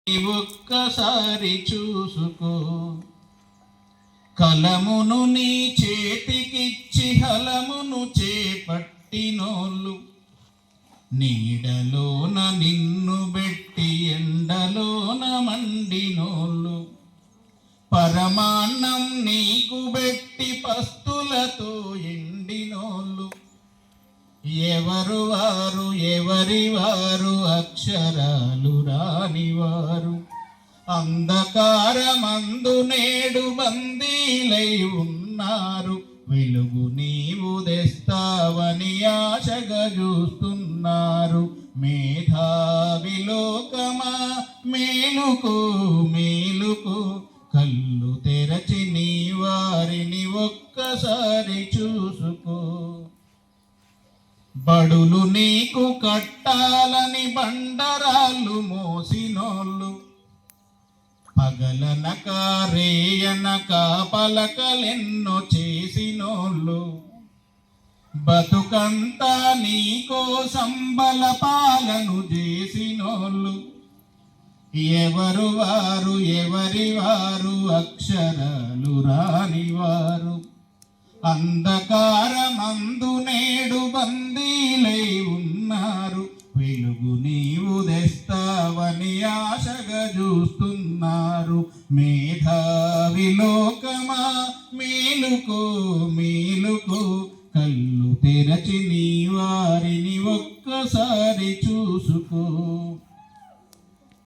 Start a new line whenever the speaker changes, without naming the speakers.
ఒక్కసారి చూసుకో. కలమును నీ చేతికిచ్చి హలమును చేపట్టినోళ్ళు, నీడలోన నిన్ను బెట్టి ఎండలోన మండినోళ్ళు, పరమాన్నం నీకు బెట్టి పస్తులతో ఎండినోళ్ళు, ఎవరు వారు ఎవరి వారు అక్షరాలు రానివారు, అంధకారమందు నేడు బందీలై ఉన్నారు, వెలుగు నీవు తెస్తావని ఆశగా చూస్తున్నారు. మేధావి లోకమా మేలుకో మేలుకో, కళ్ళు తెరచి నీ వారిని ఒక్కసారి చూసుకో. బడులు నీకు కట్టాలని బండరాళ్ళు మోసినోళ్ళు, పగలనక రేయనక పలకలెన్నో చేసినోళ్ళు, బతుకంతా నీకోసం బలపాలను చేసినోళ్ళు, ఎవరు వారు ఎవరి వారు అక్షరాలు రానివారు, అంధకారమందు నేడు బందీలై ఉన్నారు, వెలుగు నీవు తెస్తావని ఆశగా చూస్తున్నారు. మేధావి లోకమా మేలుకో మేలుకో, కళ్ళు తెరచి నీ వారిని ఒక్కసారి